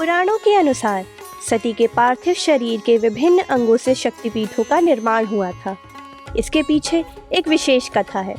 पुराणों के अनुसार सती के पार्थिव शरीर के विभिन्न अंगों से शक्तिपीठों का निर्माण हुआ था। इसके पीछे एक विशेष कथा है।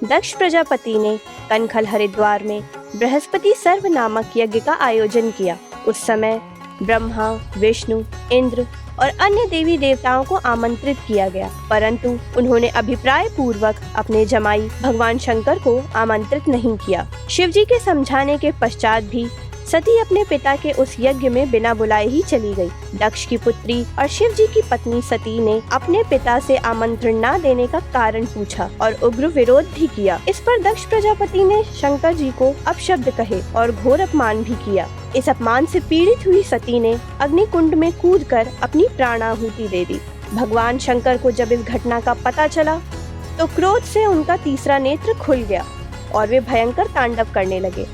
दक्ष प्रजापति ने कनखल हरिद्वार में बृहस्पति सर्व नामक यज्ञ का आयोजन किया। उस समय ब्रह्मा, विष्णु, इंद्र और अन्य देवी देवताओं को आमंत्रित किया गया, परंतु उन्होंने अभिप्राय पूर्वक अपने जमाई भगवान शंकर को आमंत्रित नहीं किया। शिवजी के समझाने के पश्चात भी सती अपने पिता के उस यज्ञ में बिना बुलाए ही चली गई। दक्ष की पुत्री और शिवजी की पत्नी सती ने अपने पिता से आमंत्रण न देने का कारण पूछा और उग्र विरोध भी किया। इस पर दक्ष प्रजापति ने शंकर जी को अपशब्द कहे और घोर अपमान भी किया। इस अपमान से पीड़ित हुई सती ने अग्निकुंड में कूदकर अपनी प्राणाहुति दे दी। भगवान शंकर को जब इस घटना का पता चला तो क्रोध से उनका तीसरा नेत्र खुल गया और वे भयंकर तांडव करने लगे।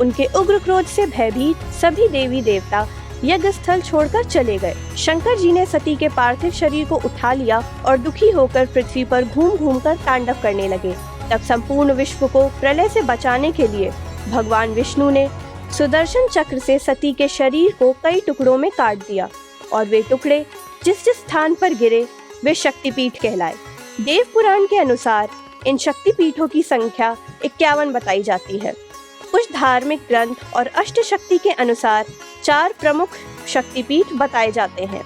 उनके उग्र क्रोध से भयभीत सभी देवी देवता यज्ञ स्थल छोड़कर चले गए। शंकर जी ने सती के पार्थिव शरीर को उठा लिया और दुखी होकर पृथ्वी पर घूम घूम कर तांडव करने लगे। तब संपूर्ण विश्व को प्रलय से बचाने के लिए भगवान विष्णु ने सुदर्शन चक्र से सती के शरीर को कई टुकड़ों में काट दिया और वे टुकड़े जिस जिस स्थान पर गिरे वे शक्तिपीठ कहलाए। देव पुराण के अनुसार इन शक्तिपीठों की संख्या 51 बताई जाती है। कुछ धार्मिक ग्रंथ और अष्ट शक्ति के अनुसार 4 प्रमुख शक्तिपीठ बताए जाते हैं।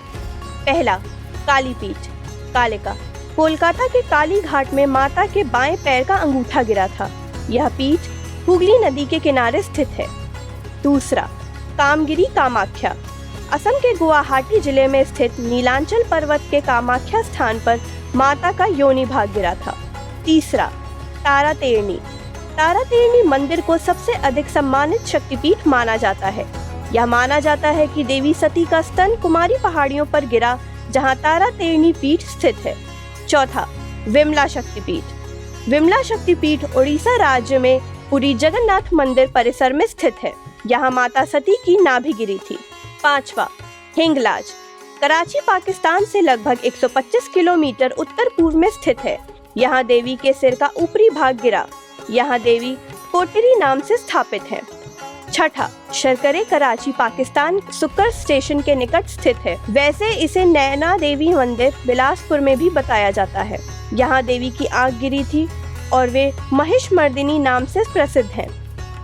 पहला, कालीपीठ। कालिका कोलकाता के काली घाट में माता के बाएं पैर का अंगूठा गिरा था। यह पीठ हुगली नदी के किनारे स्थित है। दूसरा, कामगिरी कामाख्या। असम के गुवाहाटी जिले में स्थित नीलांचल पर्वत के कामाख्या स्थान पर माता का योनि भाग गिरा था। तीसरा, तारातेरनी। तारातेरनी मंदिर को सबसे अधिक सम्मानित शक्तिपीठ माना जाता है। यह माना जाता है कि देवी सती का स्तन कुमारी पहाड़ियों पर गिरा, जहां तारातेरनी पीठ स्थित है। चौथा, विमला शक्तिपीठ। विमला शक्तिपीठ उड़ीसा राज्य में पुरी जगन्नाथ मंदिर परिसर में स्थित है। यहाँ माता सती की नाभि गिरी थी। पांचवा, हिंगलाज। कराची पाकिस्तान से लगभग 125 किलोमीटर उत्तर पूर्व में स्थित है। यहाँ देवी के सिर का ऊपरी भाग गिरा। यहाँ देवी कोटरी नाम से स्थापित है। छठा, शर्करे। कराची पाकिस्तान सुक्कर स्टेशन के निकट स्थित है। वैसे इसे नैना देवी मंदिर बिलासपुर में भी बताया जाता है। यहाँ देवी की आंख गिरी थी और वे महिषमर्दिनी नाम से प्रसिद्ध हैं।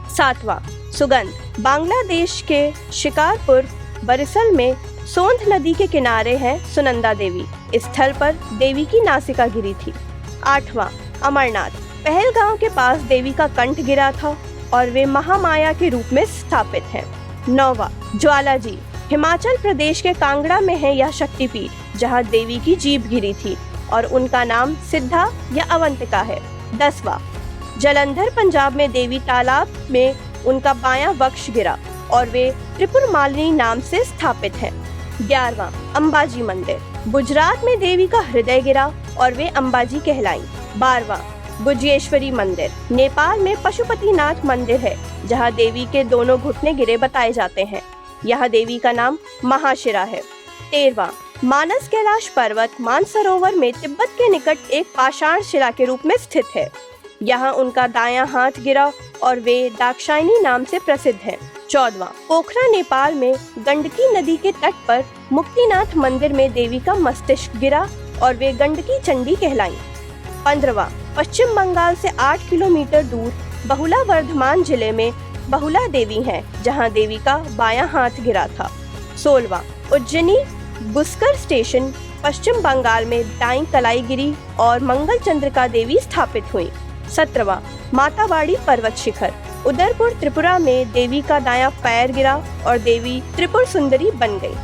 सातवां, सुगंध। बांग्लादेश के शिकारपुर बरिसल में सोंध नदी के किनारे है सुनंदा देवी। इस स्थल पर देवी की नासिका गिरी थी। आठवां, अमरनाथ। पहलगांव के पास देवी का कंठ गिरा था और वे महामाया के रूप में स्थापित हैं। नौवां, ज्वालाजी। हिमाचल प्रदेश के कांगड़ा में है यह शक्तिपीठ, जहां देवी की जीभ गिरी थी और उनका नाम सिद्धा या अवंतिका है। 10वां, जलंधर। पंजाब में देवी तालाब में उनका बायां वक्ष गिरा और वे त्रिपुर मालिनी नाम से स्थापित हैं। 11वां, अंबाजी मंदिर। गुजरात में देवी का हृदय गिरा और वे अंबाजी कहलाईं। 12वां, गुज्जेश्वरी मंदिर। नेपाल में पशुपतिनाथ मंदिर है, जहां देवी के दोनों घुटने गिरे बताए जाते हैं। यह देवी का नाम महाशिरा है। 13वां, मानस कैलाश पर्वत मानसरोवर में तिब्बत के निकट एक पाषाण शिला के रूप में स्थित है। यहाँ उनका दायां हाथ गिरा और वे दाक्षायणी नाम से प्रसिद्ध हैं। 14वां, पोखरा। नेपाल में गंडकी नदी के तट पर मुक्तिनाथ मंदिर में देवी का मस्तिष्क गिरा और वे गंडकी चंडी कहलाईं। 15वां, पश्चिम बंगाल से 8 किलोमीटर दूर बहुला वर्धमान जिले में बहुला देवी हैं, जहां देवी का बायां हाथ गिरा था। 16वां, उज्जैनी बुस्कर स्टेशन पश्चिम बंगाल में दाईं कलाई गिरी और मंगल चंद्रिका देवी स्थापित हुई। 17वां, मातावाड़ी पर्वत शिखर। उदयपुर त्रिपुरा में देवी का दायां पैर गिरा और देवी त्रिपुर सुंदरी बन गई।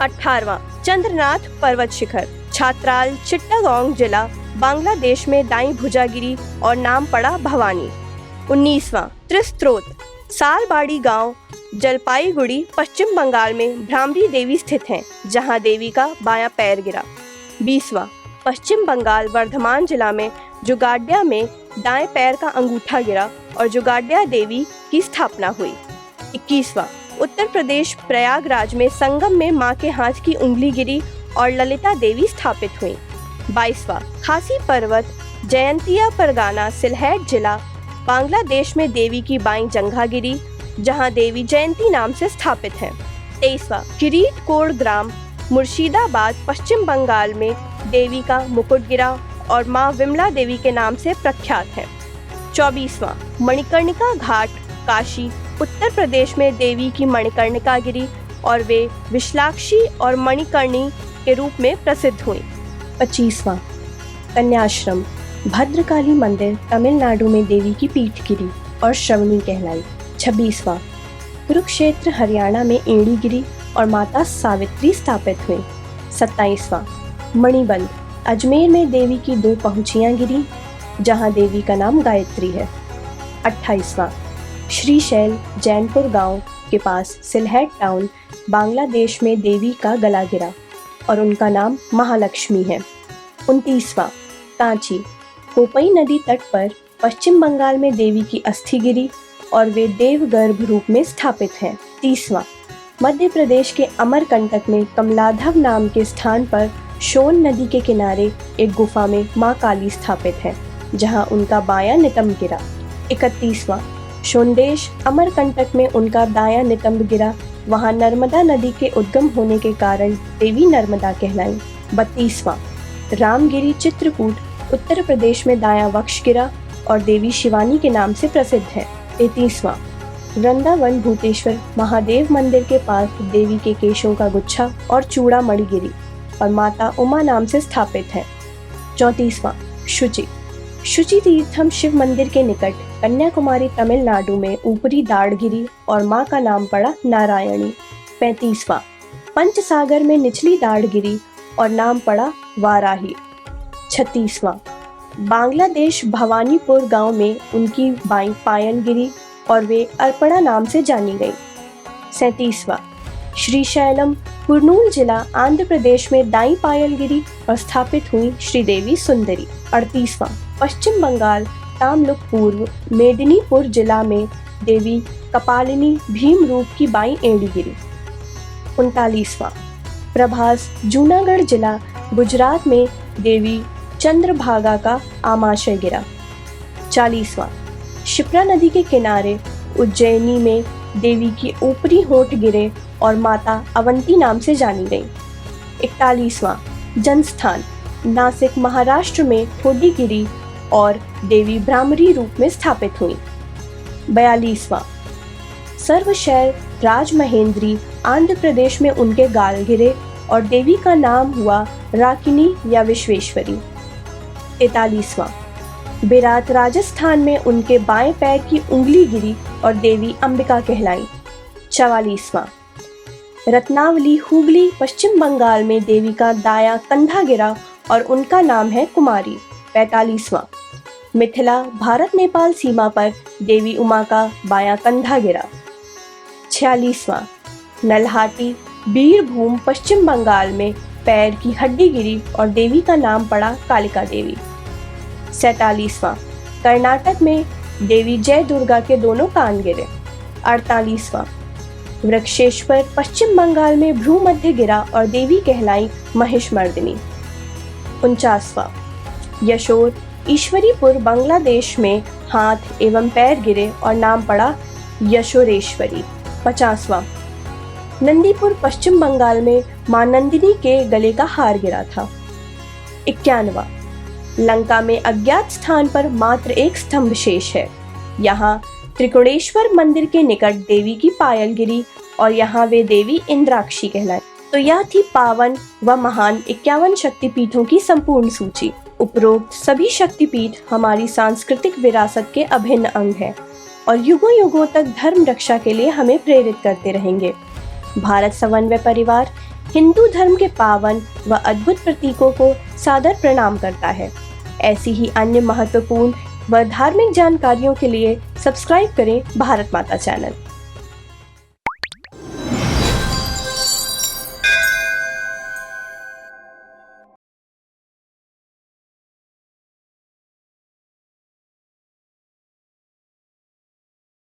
18वां, चंद्रनाथ पर्वत शिखर। छात्राल चिट्टागोंग जिला बांग्लादेश में दाईं भुजा गिरी और नाम पड़ा भवानी। 19वां, त्रिस्त्रोत। सालबाड़ी गांव जलपाईगुड़ी पश्चिम बंगाल में भ्रामरी देवी स्थित हैं, जहां देवी का बायां पैर गिरा। 20वां, पश्चिम बंगाल वर्धमान जिला में जुगाड्या में दाएं पैर का अंगूठा गिरा और जुगाड्या देवी की स्थापना हुई। 21वां, उत्तर प्रदेश प्रयागराज में संगम में मां के हाथ की उंगली गिरी और ललिता देवी स्थापित हुई। 22वां, खासी पर्वत जयंतिया परगाना सिलहेट जिला बांग्लादेश में देवी की बाईं जंघा गिरी, जहां देवी जयंती नाम से स्थापित है। 23वां, किरीट कोड ग्राम मुर्शिदाबाद पश्चिम बंगाल में देवी का मुकुट गिरा और माँ विमला देवी के नाम से प्रख्यात है। 24वां, मणिकर्णिका घाट काशी उत्तर प्रदेश में देवी की मणिकर्णिका गिरी और वे विशालाक्षी और मणिकर्णी के रूप में प्रसिद्ध हुई। 25वां, कन्याश्रम भद्रकाली मंदिर तमिलनाडु में देवी की पीठ गिरी और श्रवणी कहलाई। 26वां, कुरुक्षेत्र हरियाणा में एड़ी गिरी और माता सावित्री स्थापित हुई। 27वां, मणिबंध अजमेर में देवी की 2 पहुंचियां गिरी जहां देवी का नाम गायत्री है। 28वां, श्रीशैल जैनपुर गांव के पास सिलहेट टाउन बांग्लादेश में देवी का गला गिरा और उनका नाम महालक्ष्मी है। 29वां, कांची कोपई नदी तट पर पश्चिम बंगाल में देवी की अस्थि गिरी और वे देवगर्भ रूप में स्थापित हैं। 30वां, मध्य प्रदेश के अमरकंटक में कमलाधव नाम के स्थान पर सोन नदी के किनारे एक गुफा में मां काली स्थापित है जहां उनका बायां नितंब गिरा। 31वां, सोनदेश अमरकंटक में उनका दायां नितंब गिरा, वहां नर्मदा नदी के उद्गम होने के कारण देवी नर्मदा कहलाई। 32वां, रामगिरी चित्रकूट उत्तर प्रदेश में दायां वक्ष गिरा और देवी शिवानी के नाम से प्रसिद्ध है। 33वां, वृंदावन भूतेश्वर महादेव मंदिर के पास देवी के केशों का गुच्छा और चूड़ा मणि गिरी और माता उमा नाम से स्थापित है। 34वां, शुचि तीर्थम शिव मंदिर के निकट कन्याकुमारी तमिलनाडु में ऊपरी दाढ़ गिरी और मां का नाम पड़ा नारायणी। 35वां, पंचसागर में निचली दाढ़ गिरी और नाम पड़ा वाराही। 36वां, बांग्लादेश भवानीपुर गांव में उनकी बाईं पायल गिरी और वे अर्पणा नाम से जानी गई। 37वां, श्रीशैलम कुर्नूल जिला आंध्र प्रदेश में दाईं पायल गिरी और स्थापित हुई श्रीदेवी सुंदरी। 38वां, पश्चिम बंगाल तामलुक पूर्व मेदिनीपुर जिला में देवी कपालिनी भीम रूप की बाईं एड़ी गिरी। 39वां, प्रभास जूनागढ़ जिला गुजरात में देवी चंद्रभागा का आमाशय गिरा। 40वां, शिप्रा नदी के किनारे उज्जैनी में देवी की ऊपरी होठ गिरे और माता अवंती नाम से जानी गई। 41वां, जनस्थान नासिक महाराष्ट्र में ठोडी गिरी और देवी ब्राह्मरी रूप में स्थापित हुई। 42वां, सर्वशैल राजमहेंद्री आंध्र प्रदेश में उनके गाल गिरे और देवी का नाम हुआ राकिनी या विश्वेश्वरी। 43वां, बेरात राजस्थान में उनके बाएं पैर की उंगली गिरी और देवी अंबिका कहलाई। 44वां, रत्नावली हुगली पश्चिम बंगाल में देवी का दायां कंधा गिरा और उनका नाम है कुमारी। 45वां, मिथिला भारत नेपाल सीमा पर देवी उमा का बायां कंधा गिरा। 46वां, नल्हाटी बीरभूम पश्चिम बंगाल में पैर की हड्डी गिरी और देवी का नाम पड़ा कालिका देवी। 47वां, कर्नाटक में देवी जय दुर्गा के दोनों कान गिरे। 48वां, वृक्षेश्वर पश्चिम बंगाल में भ्रूमध्य गिरा और देवी कहलाई महिषमर्दिनी। 49वां, यशोर ईश्वरीपुर बांग्लादेश में हाथ एवं पैर गिरे और नाम पड़ा यशोरेश्वरी। 50वां, नंदीपुर पश्चिम बंगाल में मां नंदिनी के गले का हार गिरा था। 51वां, लंका में अज्ञात स्थान पर मात्र एक स्तंभ शेष है, यहाँ त्रिकोणेश्वर मंदिर के निकट देवी की पायल गिरी और यहाँ वे देवी इंद्राक्षी कहलाई। तो यह थी पावन व महान 51 शक्तिपीठों की संपूर्ण सूची। उपरोक्त सभी शक्तिपीठ हमारी सांस्कृतिक विरासत के अभिन्न अंग है और युगों युगों तक धर्म रक्षा के लिए हमें प्रेरित करते रहेंगे। भारत समन्वय परिवार हिंदू धर्म के पावन व अद्भुत प्रतीकों को सादर प्रणाम करता है। ऐसी ही अन्य महत्वपूर्ण व धार्मिक जानकारियों के लिए सब्सक्राइब करें भारत माता चैनल।